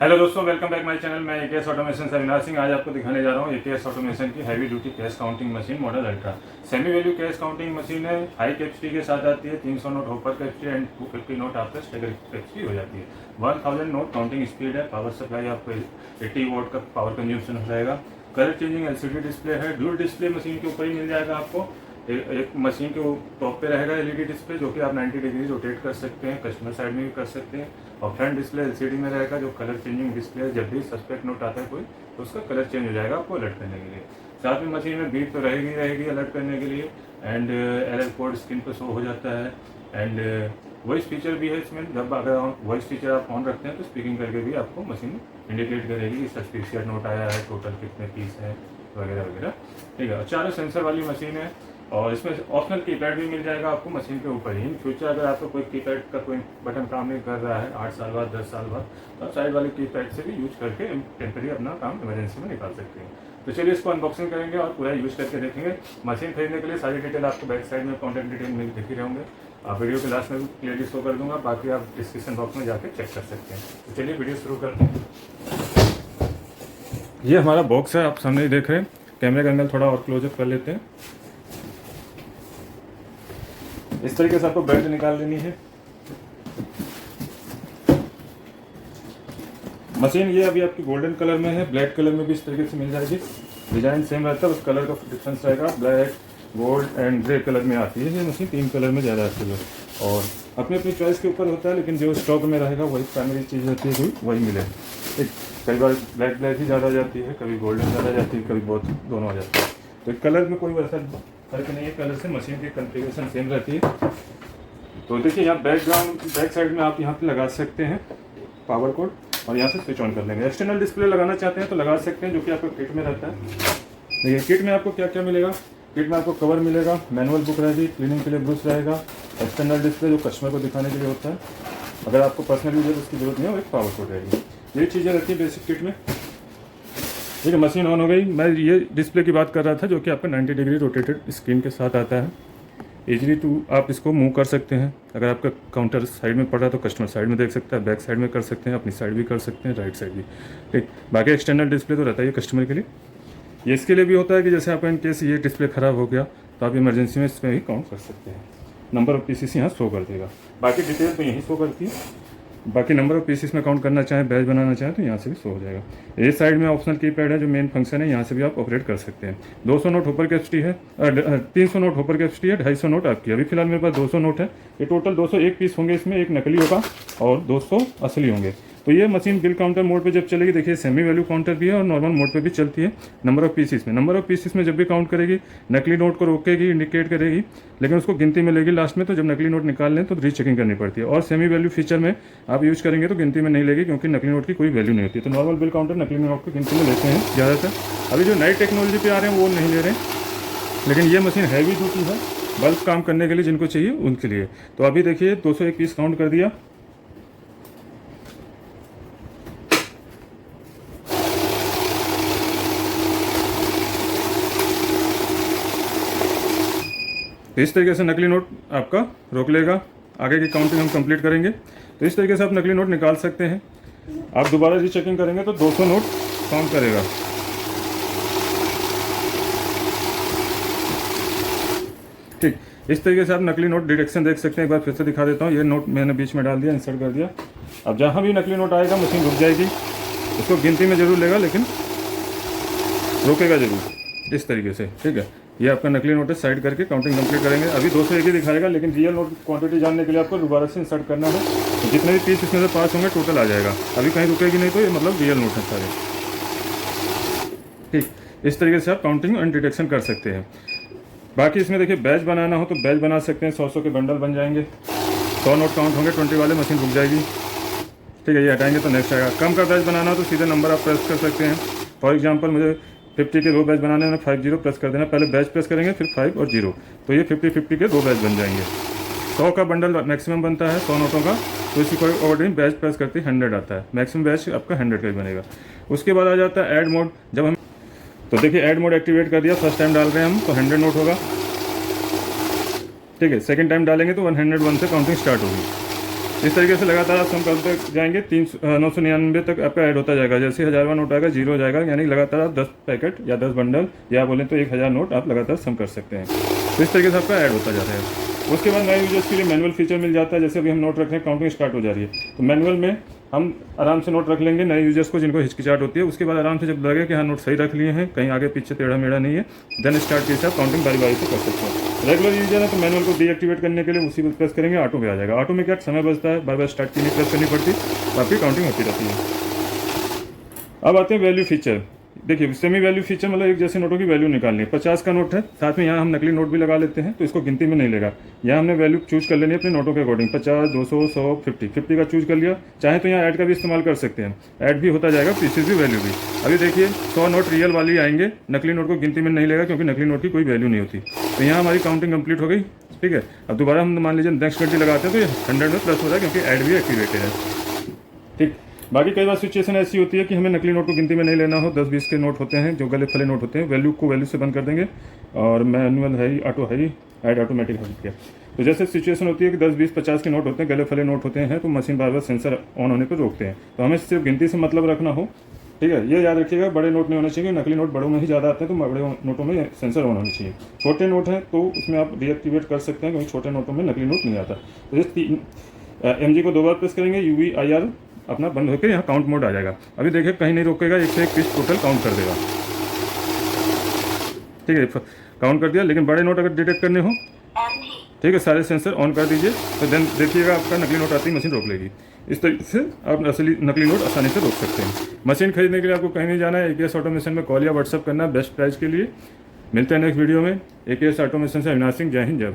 Hello दोस्तों, welcome back my channel. मैं AKS automation से अविनाश सिंह। आज आपको दिखाने जा रहा हूँ एकेएस ऑटोमेशन की heavy duty cash counting machine model ultra. Semi value cash counting machine है। हाई कैपेसिटी के साथ आती है। 300 note hopper capacity and 250 note आपका स्टेगर कैपेसिटी हो जाती है। 1000 नोट काउंटिंग स्पीड है। पावर सप्लाई आपको 80 वोट का पावर कंज्यूमशन हो जाएगा। कलर चेंजिंग एलसीडी डिस्प्ले है। ड्यूल डिस्प्ले मशीन के ऊपर ही मिल जाएगा आपको। एक मशीन के टॉप पे रहेगा एलईडी डिस्प्ले, जो कि आप 90 डिग्री रोटेट कर सकते हैं, कस्टमर साइड में भी कर सकते हैं। और फ्रंट डिस्प्ले एलसीडी में रहेगा, जो कलर चेंजिंग डिस्प्ले है। जब भी सस्पेक्ट नोट आता है कोई, तो उसका कलर चेंज हो जाएगा आपको अलर्ट करने के लिए। साथ में मशीन में बीट तो रहेगी अलर्ट करने के लिए। एंड एरर कोड स्क्रीन पर शो हो जाता है। एंड वॉइस फीचर भी है इसमें। जब अगर वॉइस फीचर आप ऑन रखते हैं तो स्पीकिंग करके भी आपको मशीन इंडिकेट करेगी कि सस्पिशियस नोट आया है, टोटल कितने पीस हैं, वगैरह वगैरह। ठीक है। और चारों सेंसर वाली मशीन है। और इसमें ऑप्शनल कीपैड भी मिल जाएगा आपको मशीन के ऊपर ही। इन फ्यूचर अगर आपको कोई कीपैड का कोई बटन काम नहीं कर रहा है 8 साल बाद 10 साल बाद, तो आप साइड वाले कीपैड से भी यूज करके टेम्पररी अपना काम इमरजेंसी में निकाल सकते हैं। तो चलिए इसको अनबॉक्सिंग करेंगे और पूरा यूज करके देखेंगे। मशीन खरीदने के लिए सारी डिटेल आपको बैक साइड में कॉन्टैक्ट डिटेल में दिख ही रहेंगे। आप वीडियो के लास्ट में भी क्लियरली शो कर दूंगा, बाकी आप डिस्क्रिप्शन बॉक्स में जाकर चेक कर सकते हैं। तो चलिए वीडियो शुरू करते हैं। ये हमारा बॉक्स है, आप सामने ही देख रहे हैं। कैमरे का एंगल थोड़ा और क्लोजअप कर लेते हैं। इस तरीके से आपको बेल्ट निकाल लेनी है। मशीन ये अभी आपकी गोल्डन कलर में है। ब्लैक कलर में भी इस तरीके से मिल जाएगी। डिजाइन सेम रहता है, उस कलर का डिफरेंस रहेगा। Black, gold and grey colour में आती है ये मशीन। 3 कलर में ज़्यादा आती है और अपनी अपनी चॉइस के ऊपर होता है, लेकिन जो स्टॉक में रहेगा वही प्राइमरी चीज़ होती है, कोई वही मिले। कई बार ब्लैक ही ज़्यादा जाती है, कभी गोल्डन ज़्यादा जाती है, कभी बहुत दोनों आ जाती है। तो कलर में कोई वैसा फर्क नहीं है। कलर से मशीन की कॉन्फ़िगरेशन सेम रहती है। तो देखिए यहाँ बैक साइड में आप यहाँ पे लगा सकते हैं पावर कोड और यहाँ से स्विच ऑन कर लेंगे। एक्सटर्नल डिस्प्ले लगाना चाहते हैं तो लगा सकते हैं, जो कि आपको किट में रहता है। देखिए किट में आपको क्या क्या मिलेगा। किट में आपको कवर मिलेगा, मैनुअल बुक रहेगी, क्लीनिंग के लिए ब्रश रहेगा, एक्सटर्नल डिस्प्ले जो कस्टमर को दिखाने के लिए होता है। अगर आपको पर्सनल यूज है तो उसकी जरूरत नहीं है, एक पावर कोड रहेगी। ये चीज़ें रहती है बेसिक किट में। ठीक है, मशीन ऑन हो गई। मैं ये डिस्प्ले की बात कर रहा था, जो कि आपका 90 डिग्री रोटेटेड स्क्रीन के साथ आता है। इजीली आप इसको मूव कर सकते हैं। अगर आपका काउंटर साइड में पड़ रहा है तो कस्टमर साइड में देख सकता है, बैक साइड में कर सकते हैं, अपनी साइड भी कर सकते हैं, राइट साइड भी। ठीक, बाकी एक्सटर्नल डिस्प्ले तो रहता है ये कस्टमर के लिए। ये इसके लिए भी होता है कि जैसे आपका इन केस ये डिस्प्ले ख़राब हो गया तो आप इमरजेंसी में इसमें ही काउंट कर सकते हैं। नंबर ऑफ पीसीस यहाँ शो कर देगा। बाकी डिटेल तो यहीं शो करती है। बाकी नंबर ऑफ पीसीस में काउंट करना चाहें, बैच बनाना चाहें तो यहाँ से भी शो हो जाएगा। ये साइड में ऑप्शनल कीपैड है, जो मेन फंक्शन है, यहाँ से भी आप ऑपरेट कर सकते हैं। 200 नोट होपर कैपेसिटी है, 300 नोट होपर कैपेसिटी है, 250 नोट आपकी। अभी फिलहाल मेरे पास 200 नोट है। ये टोटल 201 पीस होंगे इसमें, एक नकली होगा और 200 असली होंगे। तो ये मशीन बिल काउंटर मोड पे जब चलेगी, देखिए सेमी वैल्यू काउंटर भी है और नॉर्मल मोड पे भी चलती है। नंबर ऑफ पीसीस में जब भी काउंट करेगी, नकली नोट को रोकेगी, इंडिकेट करेगी, लेकिन उसको गिनती में लेगी लास्ट में। तो जब नकली नोट निकाल लें तो रीचेकिंग करनी पड़ती है। और सेमी वैल्यू फीचर में आप यूज करेंगे तो गिनती में नहीं लेगी, क्योंकि नकली नोट की कोई वैल्यू नहीं होती। तो नॉर्मल बिल काउंटर नकली नोट की गिनती में लेते हैं ज़्यादातर। अभी जो नई टेक्नोलॉजी पे आ रहे हैं वो नहीं ले रहे हैं, लेकिन ये मशीन हैवी ड्यूटी है, बल्क काम करने के लिए जिनको चाहिए उनके लिए। तो अभी देखिए 201 पीस काउंट कर दिया। तो इस तरीके से नकली नोट आपका रोक लेगा। आगे की काउंटिंग हम कंप्लीट करेंगे। तो इस तरीके से आप नकली नोट निकाल सकते हैं। आप दोबारा रीचेकिंग करेंगे तो 200 नोट काउंट करेगा। ठीक, इस तरीके से आप नकली नोट डिटेक्शन देख सकते हैं। एक बार फिर से दिखा देता हूँ। ये नोट मैंने बीच में डाल दिया, इंसर्ट कर दिया। अब जहाँ भी नकली नोट आएगा मशीन रुक जाएगी। उसको गिनती में जरूर लेगा, लेकिन रोकेगा जरूर इस तरीके से। ठीक है, ये आपका नकली नोट है। साइड करके काउंटिंग कंप्लीट करेंगे। अभी 201 ही दिखाएगा, लेकिन रियल नोट क्वांटिटी जानने के लिए आपको दोबारा से इंसर्ट करना है। तो जितने भी पीस इसमें से पास होंगे टोटल आ जाएगा। अभी कहीं रुकेगी नहीं, तो ये मतलब रियल नोट है सारे। ठीक, इस तरीके से आप काउंटिंग एंड डिटेक्शन कर सकते हैं। बाकी इसमें देखिए बैच बनाना हो तो बैच बना सकते हैं। 100 के बंडल बन जाएंगे। 100 नोट काउंट होंगे, 20 वाले मशीन रुक जाएगी। ठीक है, ये हटाएंगे तो नेक्स्ट आएगा। कम का बैच बनाना हो तो सीधे नंबर आप प्रेस कर सकते हैं। फॉर एग्जाम्पल मुझे 50 के 2 बैच बनाने हैं, 50 प्रेस कर देना। पहले बैच प्रेस करेंगे, फिर 5 और 0, तो ये 50 के 2 बैच बन जाएंगे। 100 का बंडल मैक्सिमम बनता है 100 नोटों का, तो इसी को ऑर्डरिंग बैच प्रेस करते 100 आता है। मैक्सिमम बैच आपका 100 का ही बनेगा। उसके बाद आ जाता है ऐड मोड। जब हम तो देखिए ऐड मोड एक्टिवेट कर दिया। फर्स्ट टाइम डाल रहे हैं हम तो 100 नोट होगा। ठीक है, सेकंड टाइम डालेंगे तो 101 से काउंटिंग स्टार्ट होगी। इस तरीके से लगातार आप सम करते जाएंगे 999 तक आपका ऐड होता जाएगा। जैसे 1000वां नोट आएगा 0 हो जाएगा, यानी लगातार आप 10 पैकेट या 10 बंडल या बोलें तो 1000 नोट आप लगातार सम कर सकते हैं। तो इस तरीके से आपका ऐड होता जाता है। उसके बाद नए यूजर्स के लिए मैनुअल फीचर मिल जाता है। जैसे अभी हम नोट रख रहे हैं, काउंटिंग स्टार्ट हो जा रही है, तो मैनुअल में हम आराम से नोट रख लेंगे नए यूजर्स को जिनको हिचकिचाहट होती है। उसके बाद आराम से जब लगे कि हाँ नोट सही रख लिए हैं, कहीं आगे पीछे टेढ़ा मेढ़ा नहीं है, देन स्टार्ट के हिसाब काउंटिंग बारी बारी से कर सकते हैं। रेगुलर यूजर है तो मैनुअल को डीएक्टिवेट करने के लिए उसी पर प्रेस करेंगे, ऑटो में आ जाएगा। ऑटो में क्या समय बचता है, बार बार स्टार्ट की नहीं प्रेस करनी पड़ती, आपकी काउंटिंग होती रहती है। अब आते हैं वैल्यू फीचर। देखिए सेमी वैल्यू फीचर मतलब एक जैसे नोटों की वैल्यू निकालनी है। 50 का नोट है, साथ में यहाँ हम नकली नोट भी लगा लेते हैं, तो इसको गिनती में नहीं लेगा। यहाँ हमने वैल्यू चूज कर लेनी है अपने नोटों के अकॉर्डिंग, 50, 200, 100, 50 का चूज कर लिया। चाहे तो यहाँ ऐड का भी इस्तेमाल कर सकते हैं, ऐड भी होता जाएगा, पीसेस भी वैल्यू भी। अभी देखिए 100 नोट रियल वाली आएंगे, नकली नोट को गिनती में नहीं लेगा क्योंकि नकली नोट की कोई वैल्यू नहीं होती। तो यहाँ हमारी काउंटिंग कंप्लीट हो गई, ठीक है। अब दोबारा हम मान लीजिए नेक्स्ट घंटी लगाते हैं तो ये 100 में प्लस हो रहा है क्योंकि ऐड भी एक्टिवेटेड है, ठीक। बाकी कई बार सिचुएशन ऐसी होती है कि हमें नकली नोट को गिनती में नहीं लेना हो, 10-20 के नोट होते हैं जो गले फले नोट होते हैं, वैल्यू को वैल्यू से बंद कर देंगे और मैनुअल है ही, ऑटो है ही, ऐड ऑटोमेटिक हो गया। तो जैसे सिचुएशन होती है कि 10, 20, 50 के नोट होते हैं, गले फले नोट होते हैं, तो machine bar bar sensor on होने पर रोकते हैं। तो हमें सिर्फ गिनती से मतलब रखना हो, ठीक है। ये याद रखिएगा, बड़े नोट नहीं होने चाहिए, नकली नोट बड़ों में ही ज़्यादा आते हैं, तो बड़े नोटों में सेंसर ऑन होनी चाहिए। छोटे नोट हैं तो उसमें आप डीएक्टिवेट कर सकते हैं क्योंकि छोटे नोटों में नकली नोट नहीं आता। तो इस MG को 2 बार प्रेस करेंगे, UVIR अपना बंद होकर यहाँ काउंट मोड आ जाएगा। अभी देखिए कहीं नहीं रोकेगा, 1 से 1 पीस टोटल काउंट कर देगा, ठीक है। काउंट कर दिया, लेकिन बड़े नोट अगर डिटेक्ट करने हो, ठीक है, सारे सेंसर ऑन कर दीजिए, तो देन देखिएगा आपका नकली नोट आती ही मशीन रोक लेगी। इस तरीके से आप असली नकली नोट आसानी से रोक सकते हैं। मशीन खरीदने के लिए आपको कहीं नहीं जाना है, AKS ऑटोमेशन में कॉल या व्हाट्सअप करना है बेस्ट प्राइस के लिए। मिलते हैं नेक्स्ट वीडियो में। AKS ऑटोमेशन से अविनाश सिंह, जय हिंद, जय भारत।